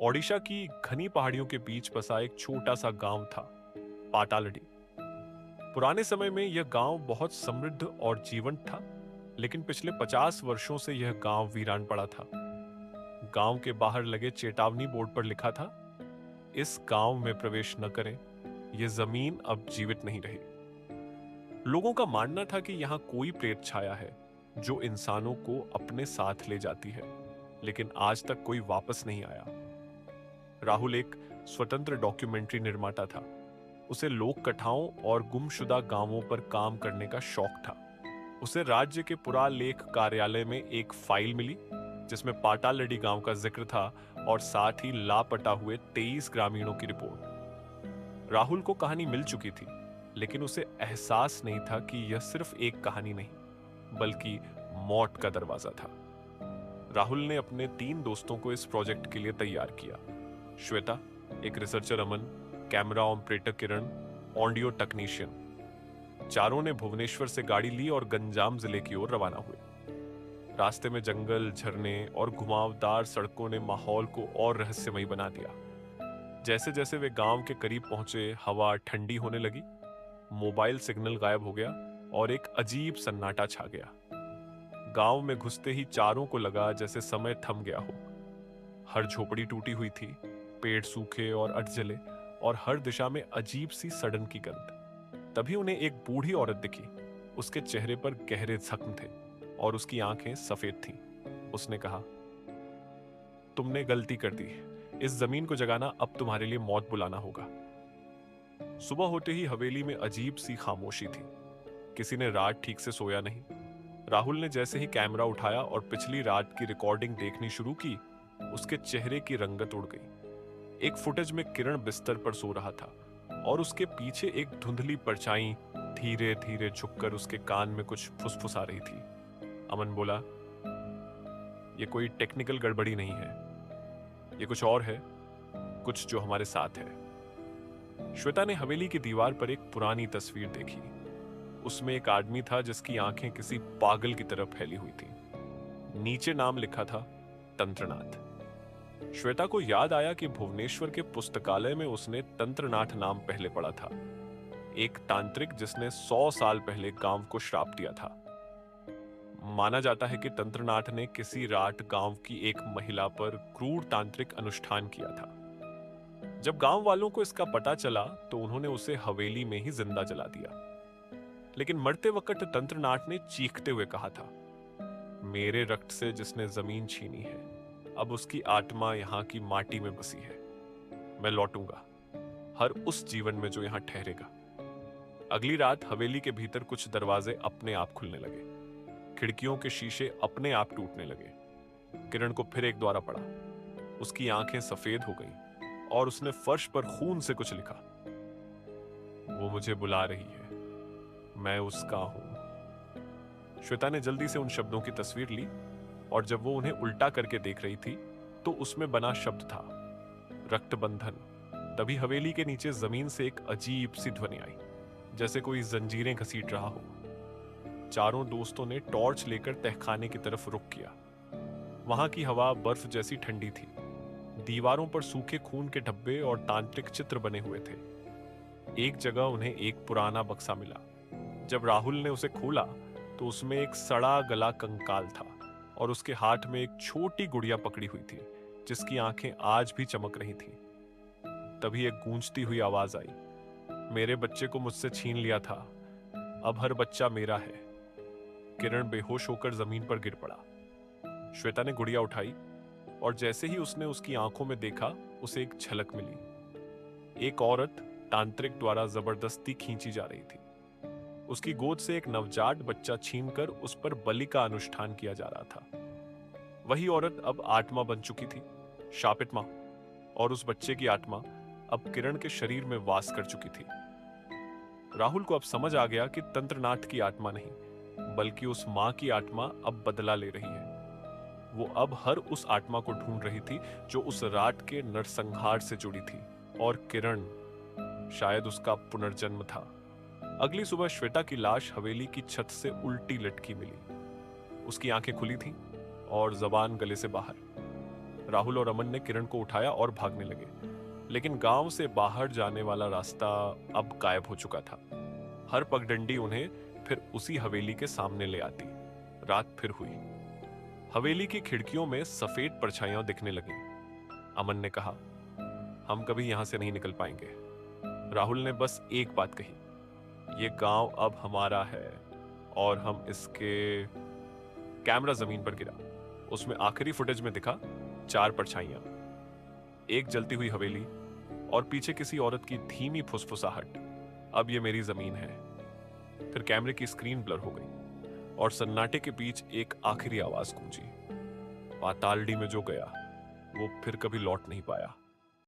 ओडिशा की घनी पहाड़ियों के बीच बसा एक छोटा सा गांव था, पाटालडी। पुराने समय में यह गांव बहुत समृद्ध और जीवंत था, लेकिन पिछले 50 वर्षों से यह गांव वीरान पड़ा था। गांव के बाहर लगे चेतावनी बोर्ड पर लिखा था, इस गांव में प्रवेश न करें, यह जमीन अब जीवित नहीं रही। लोगों का मानना था कि यहाँ कोई प्रेत छाया है जो इंसानों को अपने साथ ले जाती है, लेकिन आज तक कोई वापस नहीं आया। राहुल एक स्वतंत्र डॉक्यूमेंट्री निर्माता था। उसे लोक कथाओं और गुमशुदा गांवों पर काम करने का शौक था। उसे राज्य के पुरालेख कार्यालय में एक फाइल मिली जिसमें पाटालडी गांव का जिक्र था और साथ ही लापता हुए 23 ग्रामीणों की रिपोर्ट। राहुल को कहानी मिल चुकी थी, लेकिन उसे एहसास नहीं था कि यह सिर्फ एक कहानी नहीं, बल्कि मौत का दरवाजा था। राहुल ने अपने 3 दोस्तों को इस प्रोजेक्ट के लिए तैयार किया। श्वेता, एक रिसर्चर अमन, कैमरा ऑपरेटर किरण, ऑडियो टेक्नीशियन। चारों ने भुवनेश्वर से गाड़ी ली और गंजाम जिले की ओर रवाना हुए। रास्ते में जंगल, झरने और घुमावदार सड़कों ने माहौल को और रहस्यमयी बना दिया। जैसे जैसे वे गांव के करीब पहुंचे, हवा ठंडी होने लगी, मोबाइल सिग्नल गायब हो गया और एक अजीब सन्नाटा छा गया। गांव में घुसते ही चारों को लगा जैसे समय थम गया हो। हर झोपड़ी टूटी हुई थी, पेड़ सूखे और अधजले, और हर दिशा में अजीब सी सड़न की गंध। तभी उन्हें एक बूढ़ी औरत दिखी। उसके चेहरे पर गहरे जख्म थे और उसकी आंखें सफेद थीं। उसने कहा, तुमने गलती कर दी। इस जमीन को जगाना अब तुम्हारे लिए मौत बुलाना होगा। सुबह होते ही हवेली में अजीब सी खामोशी थी। किसी ने रात ठीक से सोया नहीं। राहुल ने जैसे ही कैमरा उठाया और पिछली रात की रिकॉर्डिंग देखनी शुरू की, उसके चेहरे की रंगत उड़ गई। एक फुटेज में किरण बिस्तर पर सो रहा था और उसके पीछे एक धुंधली परछाई धीरे धीरे झुककर उसके कान में कुछ फुसफुसा रही थी। अमन बोला, ये कोई टेक्निकल गड़बड़ी नहीं है, ये कुछ और है, कुछ जो हमारे साथ है। श्वेता ने हवेली की दीवार पर एक पुरानी तस्वीर देखी। उसमें एक आदमी था जिसकी आंखें किसी पागल की तरह फैली हुई थी। नीचे नाम लिखा था, तंत्रनाथ। श्वेता को याद आया कि भुवनेश्वर के पुस्तकालय में उसने तंत्रनाथ नाम पहले पढ़ा था, एक तांत्रिक जिसने 100 साल पहले गांव को श्राप दिया था। माना जाता है कि तंत्रनाथ ने किसी रात गांव की एक महिला पर क्रूर तांत्रिक अनुष्ठान किया था। जब गांव वालों को इसका पता चला तो उन्होंने उसे हवेली में ही जिंदा जला दिया। लेकिन मरते वक्त तंत्रनाथ ने चीखते हुए कहा था, मेरे रक्त से जिसने जमीन छीनी है, अब उसकी आत्मा यहाँ की माटी में बसी है। मैं लौटूंगा हर उस जीवन में जो यहाँ ठहरेगा। अगली रात हवेली के भीतर कुछ दरवाजे अपने आप खुलने लगे। खिड़कियों के शीशे अपने आप टूटने लगे। किरण को फिर एक द्वारा पड़ा। उसकी आंखें सफेद हो गईं और उसने फर्श पर खून से कुछ लिखा, वो मुझे बुला रही है, मैं उसका हूं। श्वेता ने जल्दी से उन शब्दों की तस्वीर ली और जब वो उन्हें उल्टा करके देख रही थी तो उसमें बना शब्द था, रक्तबंधन। तभी हवेली के नीचे जमीन से एक अजीब सी ध्वनि आई, जैसे कोई जंजीरें घसीट रहा हो। चारों दोस्तों ने टॉर्च लेकर तहखाने की तरफ रुख किया। वहां की हवा बर्फ जैसी ठंडी थी। दीवारों पर सूखे खून के धब्बे और तांत्रिक चित्र बने हुए थे। एक जगह उन्हें एक पुराना बक्सा मिला। जब राहुल ने उसे खोला तो उसमें एक सड़ा गला कंकाल था और उसके हाथ में एक छोटी गुड़िया पकड़ी हुई थी जिसकी आंखें आज भी चमक रही थीं। तभी एक गूंजती हुई आवाज आई, मेरे बच्चे को मुझसे छीन लिया था, अब हर बच्चा मेरा है। किरण बेहोश होकर जमीन पर गिर पड़ा। श्वेता ने गुड़िया उठाई और जैसे ही उसने उसकी आंखों में देखा, उसे एक झलक मिली। एक औरत तांत्रिक द्वारा जबरदस्ती खींची जा रही थी। उसकी गोद से एक नवजात बच्चा छीनकर उस पर बलि का अनुष्ठान किया जा रहा था। वही औरत अब आत्मा बन चुकी थी, शापित मां, और उस बच्चे की आत्मा अब किरण के शरीर में वास कर चुकी थी। राहुल को अब समझ आ गया कि तंत्रनाथ की आत्मा नहीं, बल्कि उस मां की आत्मा अब बदला ले रही है। वो अब हर उस आत्मा को ढूंढ रही थी जो उस रात के नरसंहार से जुड़ी थी, और किरण शायद उसका पुनर्जन्म था। अगली सुबह श्वेता की लाश हवेली की छत से उल्टी लटकी मिली। उसकी आंखें खुली थीं और जबान गले से बाहर। राहुल और अमन ने किरण को उठाया और भागने लगे, लेकिन गांव से बाहर जाने वाला रास्ता अब गायब हो चुका था। हर पगडंडी उन्हें फिर उसी हवेली के सामने ले आती। रात फिर हुई। हवेली की खिड़कियों में सफेद परछाइयां दिखने लगी। अमन ने कहा, हम कभी यहां से नहीं निकल पाएंगे। राहुल ने बस एक बात कही, ये गांव अब हमारा है और हम इसके। कैमरा जमीन पर गिरा। उसमें आखिरी फुटेज में दिखा 4 परछाइयां, एक जलती हुई हवेली और पीछे किसी औरत की धीमी फुसफुसाहट। अब ये मेरी जमीन है। फिर कैमरे की स्क्रीन ब्लर हो गई और सन्नाटे के बीच एक आखिरी आवाज गूंजी, पातालडी में जो गया वो फिर कभी लौट नहीं पाया।